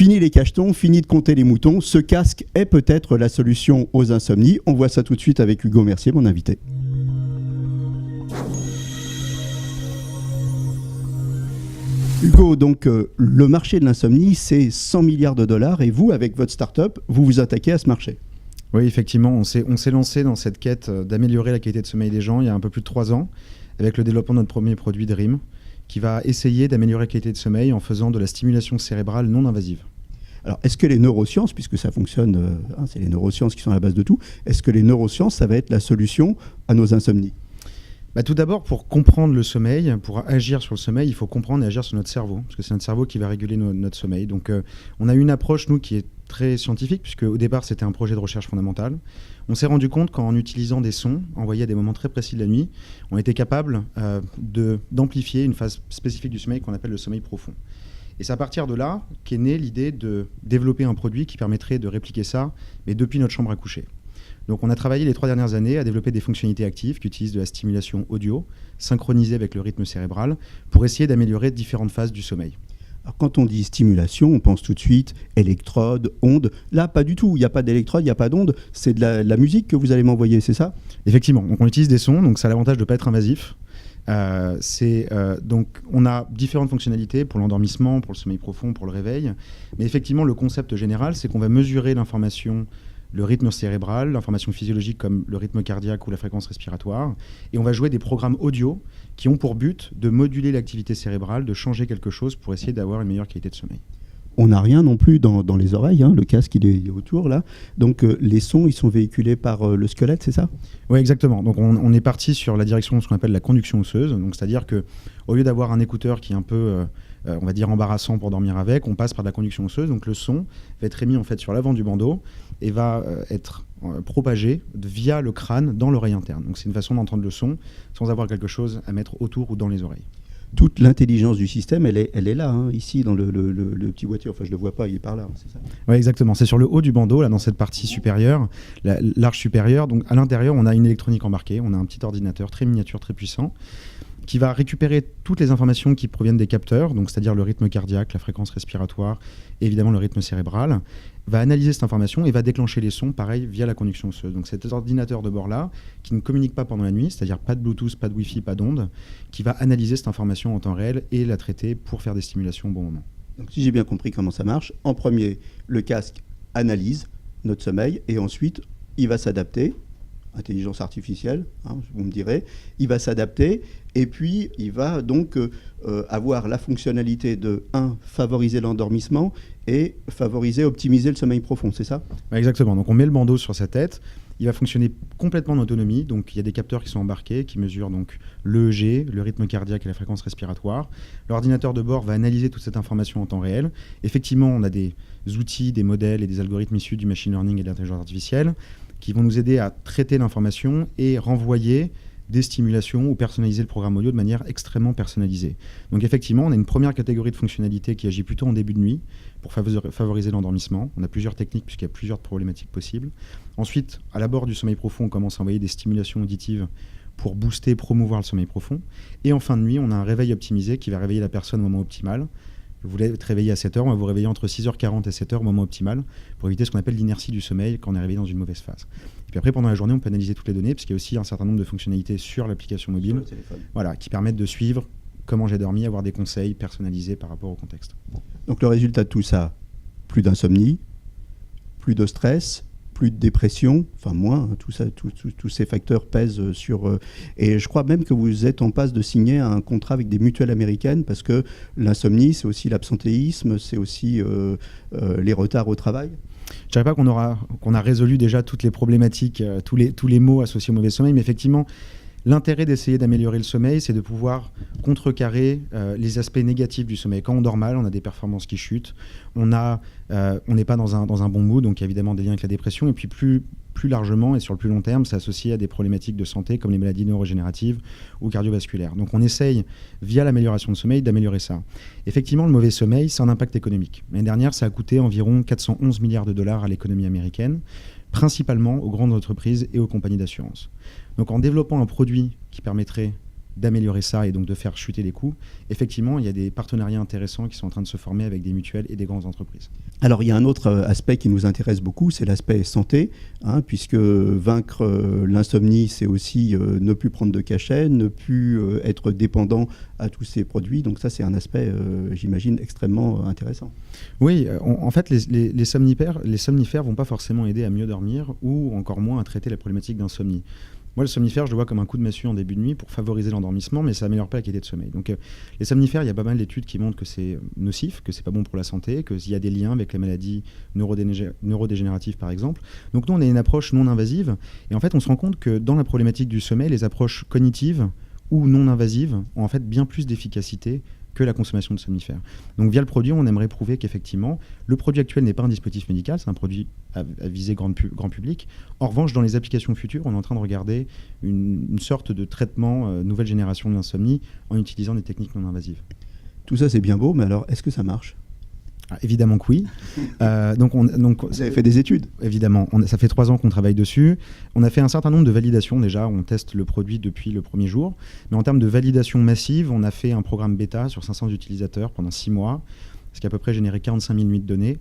Fini les cachetons, fini de compter les moutons. Ce casque est peut-être la solution aux insomnies. On voit ça tout de suite avec Hugo Mercier, mon invité. Hugo, donc le marché de l'insomnie, c'est 100 milliards de dollars et vous, avec votre start-up, vous vous attaquez à ce marché. Oui, effectivement, on s'est lancé dans cette quête d'améliorer la qualité de sommeil des gens il y a un peu plus de 3 ans avec le développement de notre premier produit Dream qui va essayer d'améliorer la qualité de sommeil en faisant de la stimulation cérébrale non invasive. Alors, est-ce que les neurosciences, puisque ça fonctionne, c'est les neurosciences qui sont à la base de tout, est-ce que les neurosciences, ça va être la solution à nos insomnies ? Tout d'abord, pour comprendre le sommeil, pour agir sur le sommeil, il faut comprendre et agir sur notre cerveau, parce que c'est notre cerveau qui va réguler notre sommeil. Donc, on a une approche, nous, qui est très scientifique, puisque au départ, c'était un projet de recherche fondamentale. On s'est rendu compte qu'en utilisant des sons envoyés à des moments très précis de la nuit, on était capable d'amplifier une phase spécifique du sommeil qu'on appelle le sommeil profond. Et c'est à partir de là qu'est née l'idée de développer un produit qui permettrait de répliquer ça, mais depuis notre chambre à coucher. Donc on a travaillé les 3 dernières années à développer des fonctionnalités actives qui utilisent de la stimulation audio, synchronisée avec le rythme cérébral, pour essayer d'améliorer différentes phases du sommeil. Alors quand on dit stimulation, on pense tout de suite électrode, onde. Là, pas du tout. Il n'y a pas d'électrode, il n'y a pas d'onde. C'est de la musique que vous allez m'envoyer, c'est ça ? Effectivement. Donc on utilise des sons, donc ça a l'avantage de ne pas être invasif. Donc on a différentes fonctionnalités pour l'endormissement, pour le sommeil profond, pour le réveil. Mais effectivement, le concept général, c'est qu'on va mesurer l'information, le rythme cérébral, l'information physiologique comme le rythme cardiaque ou la fréquence respiratoire. Et on va jouer des programmes audio qui ont pour but de moduler l'activité cérébrale, de changer quelque chose pour essayer d'avoir une meilleure qualité de sommeil. On n'a rien non plus dans les oreilles, hein, le casque il est autour là. Donc les sons ils sont véhiculés par le squelette, c'est ça ? Oui, exactement. Donc on est parti sur la direction de ce qu'on appelle la conduction osseuse. Donc c'est-à-dire qu'au lieu d'avoir un écouteur qui est un peu on va dire embarrassant pour dormir avec, on passe par de la conduction osseuse. Donc le son va être émis en fait sur l'avant du bandeau et va être propagé via le crâne dans l'oreille interne. Donc c'est une façon d'entendre le son sans avoir quelque chose à mettre autour ou dans les oreilles. Toute l'intelligence du système, elle est là, hein, ici, dans le petit boîtier. Enfin, je ne le vois pas, il est par là, c'est ça ? Oui, exactement. C'est sur le haut du bandeau, là, dans cette partie supérieure, l'arche supérieure. Donc, à l'intérieur, on a une électronique embarquée. On a un petit ordinateur très miniature, très puissant, qui va récupérer toutes les informations qui proviennent des capteurs, donc c'est-à-dire le rythme cardiaque, la fréquence respiratoire, et évidemment le rythme cérébral, va analyser cette information et va déclencher les sons, pareil, via la conduction osseuse. Donc cet ordinateur de bord-là, qui ne communique pas pendant la nuit, c'est-à-dire pas de Bluetooth, pas de Wi-Fi, pas d'onde, qui va analyser cette information en temps réel et la traiter pour faire des stimulations au bon moment. Donc si j'ai bien compris comment ça marche, en premier, le casque analyse notre sommeil et ensuite, il va s'adapter. Intelligence artificielle, hein, vous me direz, il va s'adapter et puis il va donc avoir la fonctionnalité de favoriser l'endormissement et optimiser le sommeil profond, c'est ça ? Exactement, donc on met le bandeau sur sa tête, il va fonctionner complètement en autonomie, donc il y a des capteurs qui sont embarqués qui mesurent donc l'EEG, le rythme cardiaque et la fréquence respiratoire. L'ordinateur de bord va analyser toute cette information en temps réel. Effectivement, on a des outils, des modèles et des algorithmes issus du machine learning et de l'intelligence artificielle qui vont nous aider à traiter l'information et renvoyer des stimulations ou personnaliser le programme audio de manière extrêmement personnalisée. Donc effectivement, on a une première catégorie de fonctionnalités qui agit plutôt en début de nuit pour favoriser l'endormissement. On a plusieurs techniques puisqu'il y a plusieurs problématiques possibles. Ensuite, à l'abord du sommeil profond, on commence à envoyer des stimulations auditives pour booster, promouvoir le sommeil profond. Et en fin de nuit, on a un réveil optimisé qui va réveiller la personne au moment optimal. Vous voulez être réveillé à 7h, on va vous réveiller entre 6h40 et 7h au moment optimal pour éviter ce qu'on appelle l'inertie du sommeil quand on est réveillé dans une mauvaise phase. Et puis après, pendant la journée, on peut analyser toutes les données parce qu'il y a aussi un certain nombre de fonctionnalités sur l'application mobile qui permettent de suivre comment j'ai dormi, avoir des conseils personnalisés par rapport au contexte. Donc le résultat de tout ça, plus d'insomnie, plus de stress, plus de dépression, enfin moins, hein, tous ces facteurs pèsent sur... et je crois même que vous êtes en passe de signer un contrat avec des mutuelles américaines parce que l'insomnie, c'est aussi l'absentéisme, c'est aussi les retards au travail. Je ne dirais pas qu'on a résolu déjà toutes les problématiques, tous les maux associés au mauvais sommeil, mais effectivement, l'intérêt d'essayer d'améliorer le sommeil, c'est de pouvoir contrecarrer les aspects négatifs du sommeil. Quand on dort mal, on a des performances qui chutent, on n'est pas dans un bon mood, donc il y a évidemment des liens avec la dépression, et puis plus largement et sur le plus long terme, c'est associé à des problématiques de santé comme les maladies neurodégénératives ou cardiovasculaires. Donc on essaye, via l'amélioration de sommeil, d'améliorer ça. Effectivement, le mauvais sommeil, c'est un impact économique. L'année dernière, ça a coûté environ 411 milliards de dollars à l'économie américaine, principalement aux grandes entreprises et aux compagnies d'assurance. Donc en développant un produit qui permettrait d'améliorer ça et donc de faire chuter les coûts, effectivement, il y a des partenariats intéressants qui sont en train de se former avec des mutuelles et des grandes entreprises. Alors, il y a un autre aspect qui nous intéresse beaucoup, c'est l'aspect santé, puisque vaincre l'insomnie, c'est aussi ne plus prendre de cachet, ne plus être dépendant à tous ces produits. Donc ça, c'est un aspect, j'imagine, extrêmement intéressant. Oui, en fait, les somnifères ne vont pas forcément aider à mieux dormir ou encore moins à traiter la problématique d'insomnie. Moi, le somnifère, je le vois comme un coup de massue en début de nuit pour favoriser l'endormissement, mais ça n'améliore pas la qualité de sommeil. Donc, les somnifères, il y a pas mal d'études qui montrent que c'est nocif, que c'est pas bon pour la santé, qu'il y a des liens avec les maladies neurodégénératives, par exemple. Donc, nous, on a une approche non invasive. Et en fait, on se rend compte que dans la problématique du sommeil, les approches cognitives ou non invasives ont en fait bien plus d'efficacité que la consommation de somnifères. Donc via le produit, on aimerait prouver qu'effectivement, le produit actuel n'est pas un dispositif médical, c'est un produit à viser grand public. En revanche, dans les applications futures, on est en train de regarder une sorte de traitement nouvelle génération de l'insomnie en utilisant des techniques non invasives. Tout ça, c'est bien beau, mais alors, est-ce que ça marche ? Évidemment que oui. Donc vous avez fait des études ? Évidemment. Ça fait 3 ans qu'on travaille dessus. On a fait un certain nombre de validations déjà. On teste le produit depuis le premier jour. Mais en termes de validation massive, on a fait un programme bêta sur 500 utilisateurs pendant 6 mois, ce qui a à peu près généré 45 000 nuits de données.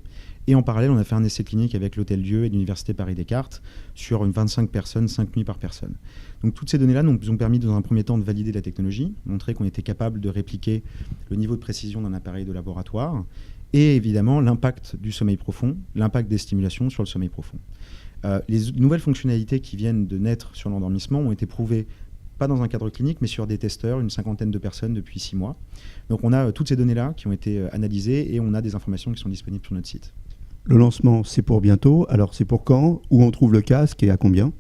Et en parallèle, on a fait un essai clinique avec l'Hôtel-Dieu et l'Université Paris-Descartes sur une 25 personnes, 5 nuits par personne. Donc toutes ces données-là nous ont permis dans un premier temps de valider la technologie, montrer qu'on était capable de répliquer le niveau de précision d'un appareil de laboratoire, et évidemment l'impact du sommeil profond, l'impact des stimulations sur le sommeil profond. Les nouvelles fonctionnalités qui viennent de naître sur l'endormissement ont été prouvées, pas dans un cadre clinique, mais sur des testeurs, une 50aine de personnes depuis 6 mois. Donc on a toutes ces données-là qui ont été analysées et on a des informations qui sont disponibles sur notre site. Le lancement, c'est pour bientôt. Alors c'est pour quand ? Où on trouve le casque et à combien ?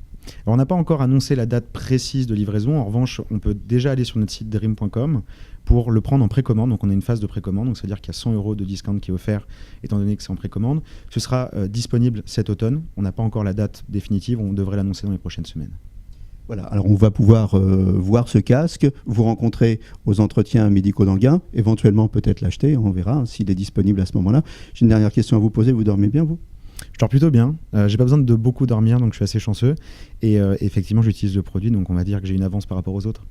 Alors, on n'a pas encore annoncé la date précise de livraison. En revanche, on peut déjà aller sur notre site dream.com pour le prendre en précommande. Donc, on a une phase de précommande. Donc, c'est-à-dire qu'il y a 100 € de discount qui est offert, étant donné que c'est en précommande. Ce sera disponible cet automne. On n'a pas encore la date définitive. On devrait l'annoncer dans les prochaines semaines. Voilà, alors on va pouvoir voir ce casque, vous rencontrer aux entretiens médicaux d'Anguin, éventuellement peut-être l'acheter, on verra s'il est disponible à ce moment-là. J'ai une dernière question à vous poser, vous dormez bien vous ? Je dors plutôt bien. J'ai pas besoin de beaucoup dormir, donc je suis assez chanceux. Et effectivement, j'utilise le produit, donc on va dire que j'ai une avance par rapport aux autres.